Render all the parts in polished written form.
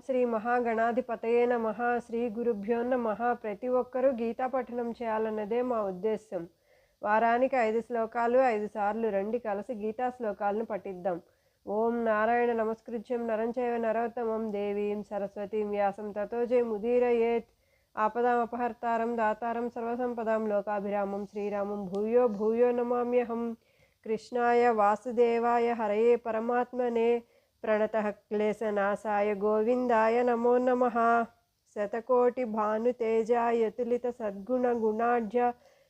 శ్రీ మహాగణాధిపతయే నమః. శ్రీ గురుభ్యో నమః. ప్రతి ఒక్కరూ గీతా పఠనం చేయాలన్నదే మా ఉద్దేశం. వారానికి 5 శ్లోకాలు 5 సార్లు రండి కలిసి గీతా శ్లోకాలను పఠిద్దాం. ఓం నారాయణ నమస్కృత్యం నరం చైవ నరోత్తమం దేవీం సరస్వతీం వ్యాసం తతో జయముదీరయేత్. ఆపదామపహర్తారం దాతారం సర్వసంపదాం లోకాభిరామం శ్రీరామం భూయో భూయో నమామ్యహం. కృష్ణాయ వాసుదేవాయ హరయే పరమాత్మనే ప్రణతః క్లేశనాశాయ గోవిందాయ నమో నమః. శతకోటి భానుతేజాయ తులిత సద్గుణ గుణాఢ్య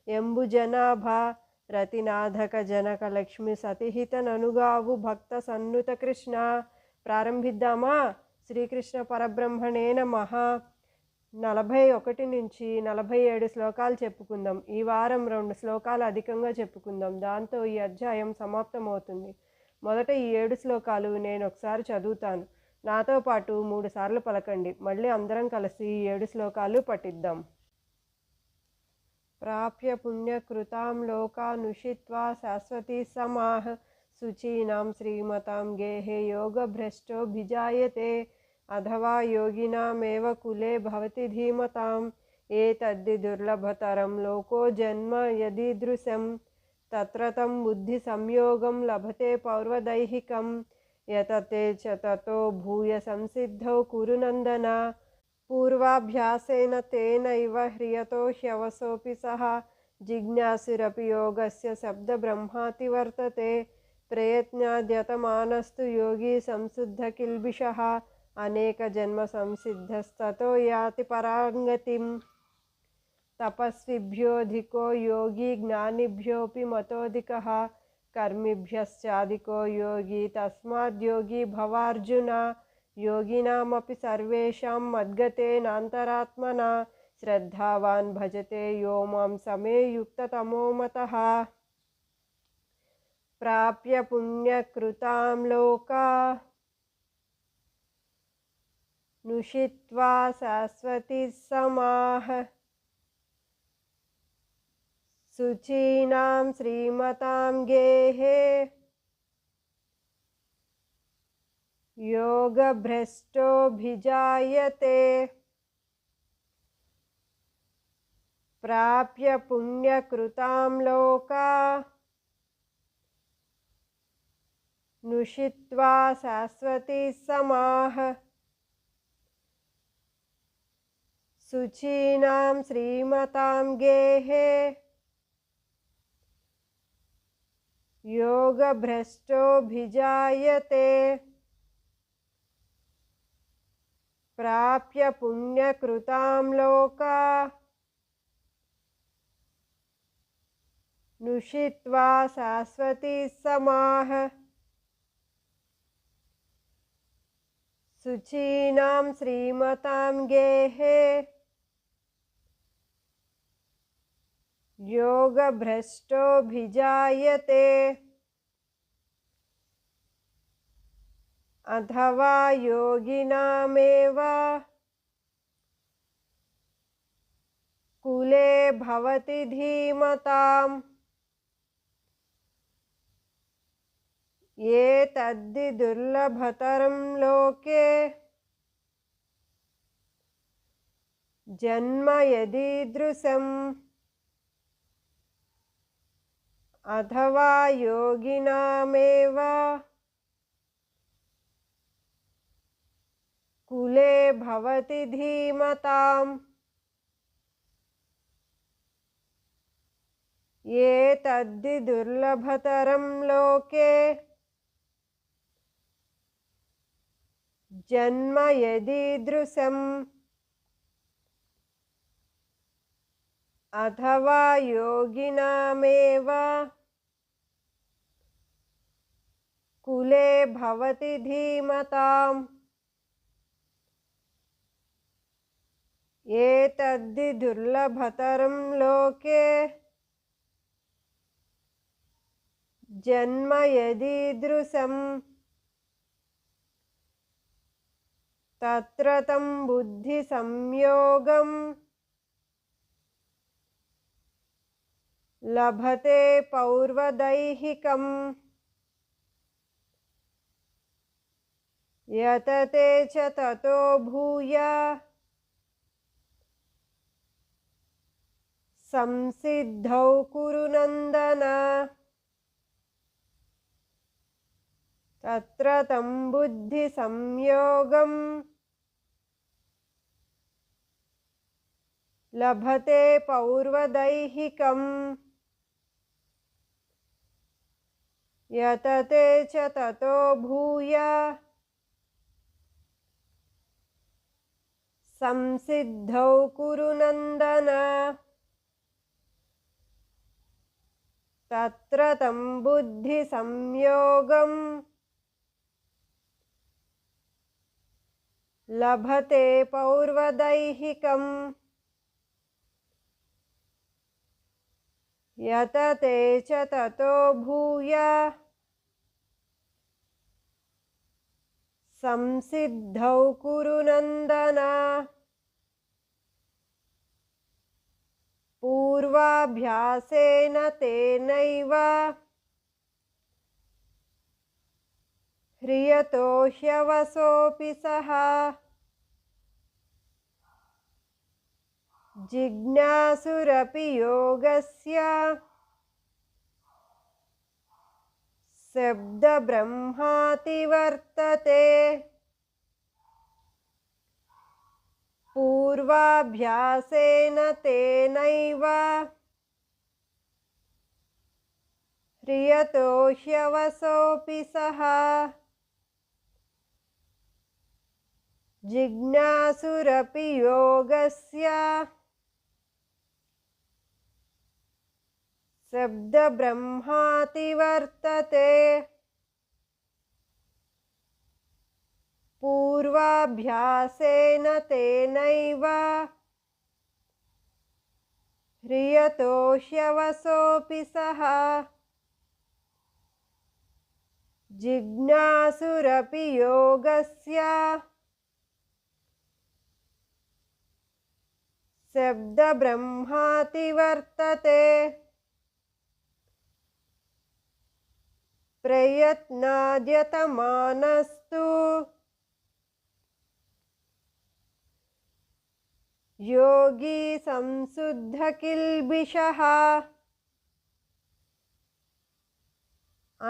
ఎంబుజనాభా రతినాథక జనక లక్ష్మి సతిహిత ననుగావు భక్త సన్నుత కృష్ణ. ప్రారంభిద్దామా? శ్రీకృష్ణ పరబ్రహ్మణే నమః. 41 నుంచి 47 శ్లోకాలు చెప్పుకుందాం. ఈ వారం 2 శ్లోకాలు అధికంగా చెప్పుకుందాం. దాంతో ఈ అధ్యాయం సమాప్తమవుతుంది. మొదట ఈ 7 శ్లోకాలు నేను ఒకసారి చదువుతాను. నాతో పాటు 3 సార్లు పలకండి. మళ్ళీ అందరం కలిసి ఈ 7 శ్లోకాలు పఠిద్దాం. ప్రాప్య పుణ్యకృతాం లోకానుషిత్వా శాశ్వతీ సమాః శుచీనాం శ్రీమతాం గేహే యోగభ్రష్టోభిజాయతే అథవా యోగినామేవ కులే భవతి ధీమతాం ఏతద్ధి దుర్లభతరం లోకో జన్మ యదీదృశం తత్ర తం బుద్ధి సంయోగం లభతే పౌర్వదైహికం యతతే చ తతో భూయ సంసిద్ధౌ కురు నందన పూర్వాభ్యాసేన తేనైవ హ్రియతో హ్యవసోపి సహ జిజ్ఞాసురపి యోగస్య శబ్ద బ్రహ్మాతి వర్తతే ప్రయత్నాద్యతమానస్తు యోగి సంశుద్ధ కిల్బిషః అనేక జన్మ సంసిద్ధస్తతో యాతి పరాంగతిం తపస్విభ్యోధికో యోగి జ్ఞానిభ్యోపి మతోధికః కర్మిభ్యశ్చాధికో యోగి తస్మాద్యోగి భవార్జున యోగినామపి సర్వేషాం మద్గతేనాంతరాత్మనా శ్రద్ధావాన్ భజతే యో మాం సమే యుక్తతమో మతః. ప్రాప్య పుణ్యకృతాం లోకా నుషిత్వా శాశ్వతీ సమాః శుచీనాం శ్రీమతాం గేహే యోగభ్రష్టోభిజాయతే. ప్రాప్య పుణ్యకృతాం లోకా నుషిత్వా శాశ్వతీ సమాః శుచీనాం శ్రీమతాం గేహే యోగభ్రష్టోభిజాయతే. ప్రాప్య పుణ్యకృతాం లోకా నుషిత్వా శాశ్వతీ సమాః శుచీనాం శ్రీమతాం గేహే యోగభ్రష్టోభిజాయతే అథవా యోగినామేవ కులే భవతి ధీమతాం ఏతద్ధి దుర్లభతరం లోకే జన్మ యదీదృశం అథవా యోగినామేవ కులే భవతి ధీమతాం ఏతద్ధి దుర్లభతరం లోకే జన్మ యదీదృశం అథవా యోగినామేవ కులే భవతి ధీమతాం ఏతద్ధి దుర్లభతరం లోకే జన్మ యదీదృశం తత్ర తం బుద్ధి సంయోగం లభతే పౌర్వదైహికం यतते च ततो भूय संसिद्धौ कुरु नन्दन तत्र तं बुद्धिसंयोगं लभते पौर्वदैहिकम् यतते च ततो भूय संसिद्धौ कुरु नन्दन तत्र तं बुद्धिसंयोगं लभते पौर्वदैहिकम् यतते च ततो भूय संसिद्धौ कुरु नन्दन पूर्वाभ्यासेन तेनैव ह्रियतो ह्यवसोऽपि सः जिज्ञासुरपि योगस्य शब्दब्रह्माति वर्तते पूर्वाभ्यासेन तेनैव ह्रियतो ह्यवसोऽपि सः जिज्ञासुरपि योगस्य शब्दब्रह्माति वर्तते पूर्वाभ्यासेन तेनैव ह्रियतो ह्यवसोऽपि सः जिज्ञासुरपि योगस्य शब्दब्रह्माति वर्तते प्रयत्नाद्यतमानस्तु योगी संशुद्धकिल्बिषः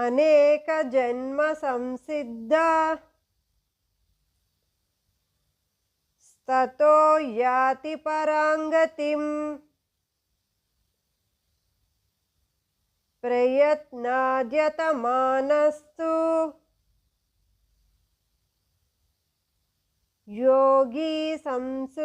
अनेकजन्म संसिद्धा ततो याति पराङ्गतिम् प्रयत्नाद्यतमानस्तु योगी संशुद्धकिल्बिषः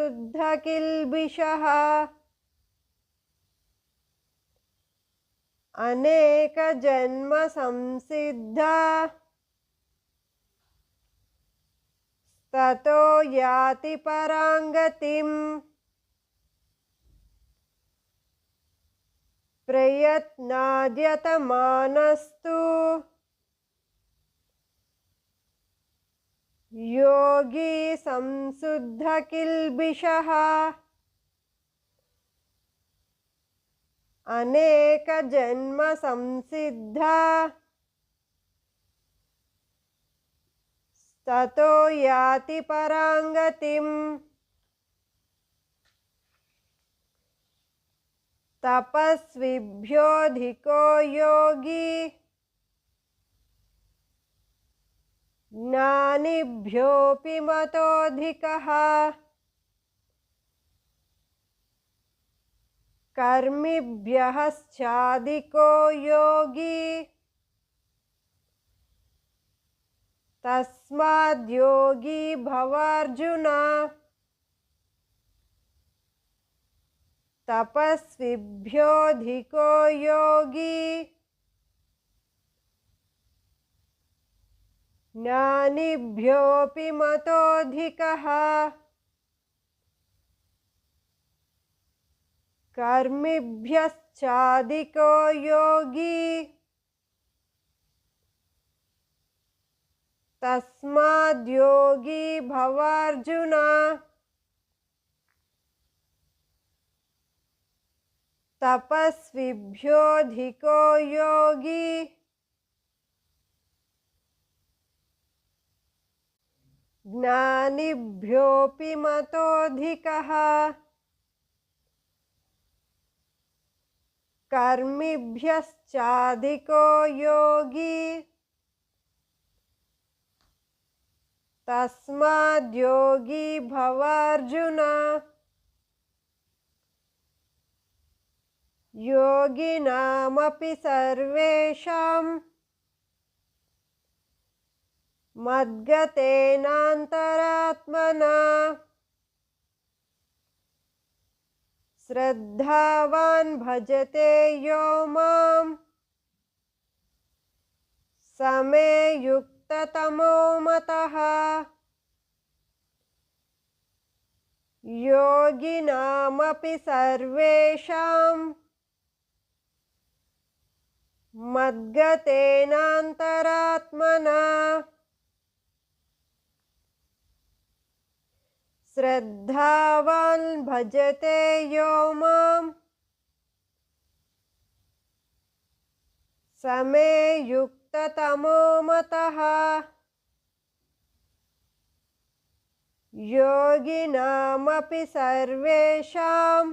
अनेकजन्म संसिद्धा ततो याति पराङ्गतिम् प्रयत्नाद्यतमानस्तु योगी संशुद्धकिल्बिषः अनेकजन्म संसिद्धा ततो याति पराङ्गतिम् तपस्विभ्योऽधिको योगी ज्ञानिभ्योऽपि मतोऽधिकः कर्मिभ्यश्चाधिको योगी तस्माद्योगी भवार्जुन तपस्विभ्योऽधिको योगी ज्ञानिभ्योऽपि मतोऽधिकः कर्मिभ्यश्चाधिको योगी तस्माद्योगी भवार्जुन तपस्विभ्योऽधिको योगी ज्ञानिभ्योऽपि मतोऽधिकः कर्मिभ्यश्चाधिको योगी तस्माद्योगी भवार्जुन। योगिनामपि सर्वेषां मद्गतेनान्तरात्मना श्रद्धावान् भजते यो मां समे युक्ततमो मतः। योगिनामपि सर्वेषां मद्गतेनान्तरात्मना श्रद्धावान् भजते यो मां समे युक्ततमो मतः। योगिनामपि सर्वेषां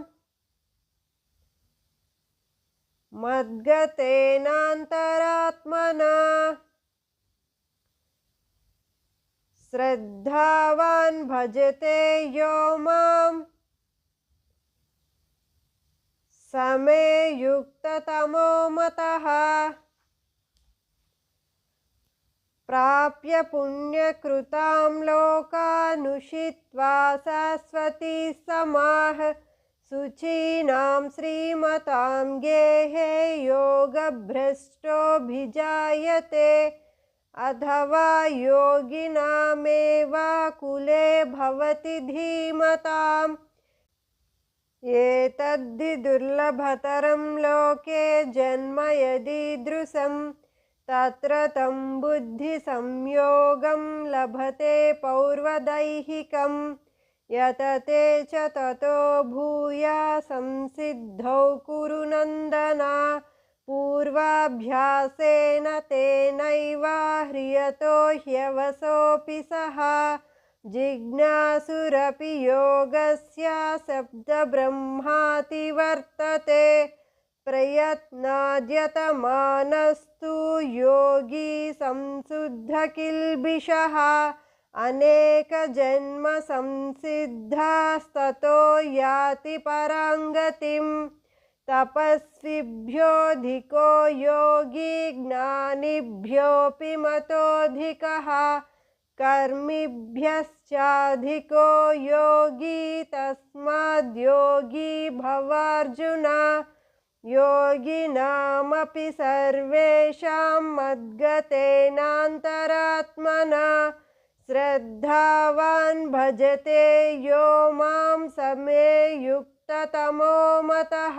मद्गतेनान्तरात्मना श्रद्धावान् भजते यो मां समे युक्ततमो मतः। प्राप्य पुण्यकृतां लोकानुषित्वा शाश्वती समाः शुचीनां श्रीमतां गेहे योगभ्रष्टोऽभिजायते अथवा योगिनामेव कुले भवति धीमताम्। एतद्धि दुर्लभतरं लोके जन्म यदीदृशं तत्र तं बुद्धिसंयोगं लभते पौर्वदैहिकं यतते च ततो भूया संसिद्धौ कुरु नन्दन। पूर्वाभ्यासेन तेनैव ह्रियतो ह्यवसोऽपि सः जिज्ञासुरपि योगस्य शब्दब्रह्माति वर्तते प्रयत्नाद्यतमानस्तु योगी संशुद्धकिल्बिषः अनेकजन्म संसिद्धास्ततो याति पराङ्गतिम्। तपस्विभ्योऽधिको योगी ज्ञानिभ्योऽपि मतोऽधिकः कर्मिभ्यश्चाधिको योगी तस्माद्योगी भवार्जुन। योगिनामपि सर्वेषां मद्गतेनान्तरात्मना श्रद्धावान् भजते यो मां समे युक्ततमो मतः।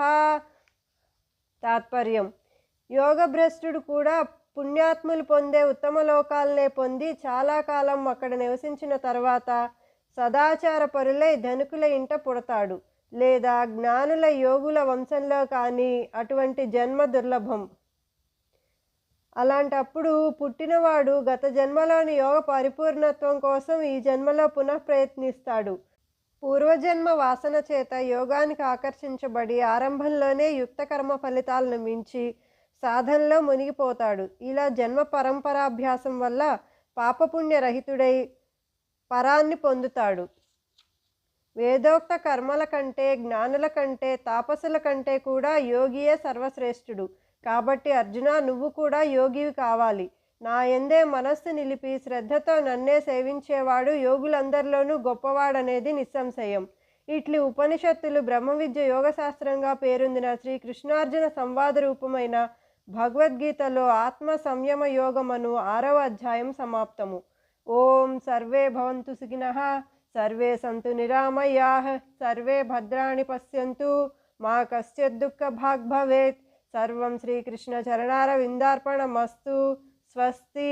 తాత్పర్యం యోగభ్రష్టుడు కూడా పుణ్యాత్ములు పొందే ఉత్తమ లోకాలనే పొంది చాలా కాలం అక్కడ నివసించిన తర్వాత సదాచార పరులై ధనికుల ఇంట పుడతాడు లేదా జ్ఞానుల యోగుల వంశంలో కానీ అటువంటి జన్మ దుర్లభం. అలాంటప్పుడు పుట్టినవాడు గత జన్మలోని యోగ పరిపూర్ణత్వం కోసం ఈ జన్మలో పునః ప్రయత్నిస్తాడు. పూర్వజన్మ వాసన చేత యోగానికి ఆకర్షించబడి ఆరంభంలోనే యుక్త కర్మ ఫలితాలను మించి సాధనలో మునిగిపోతాడు. ఇలా జన్మ పరంపరాభ్యాసం వల్ల పాపపుణ్యరహితుడై పరాన్ని పొందుతాడు. వేదోక్త కర్మల కంటే జ్ఞానుల కంటే తాపసుల కంటే కూడా యోగియే సర్వశ్రేష్ఠుడు. కాబట్టి అర్జున, నువ్వు కూడా యోగివి కావాలి. నా యందే మనస్సు నిలిపి శ్రద్ధతో నన్నే సేవించేవాడు యోగులందరిలోనూ గొప్పవాడనేది నిస్సంశయం. ఇట్లి ఉపనిషత్తులు బ్రహ్మ విద్య యోగశాస్త్రంగా పేరొందిన శ్రీకృష్ణార్జున సంవాద రూపమైన భగవద్గీతలో ఆత్మ సంయమ యోగమను 6వ అధ్యాయం సమాప్తము. ఓం సర్వే భవంతు సుఖినః, సర్వే సంతు నిరామయాః, సర్వే భద్రాణి పశ్యంతు, మా కశ్చిద్ దుఃఖభాగ్ భవేత్. సర్వం శ్రీకృష్ణ చరణారవిందార్పణమస్తు. స్వస్తి.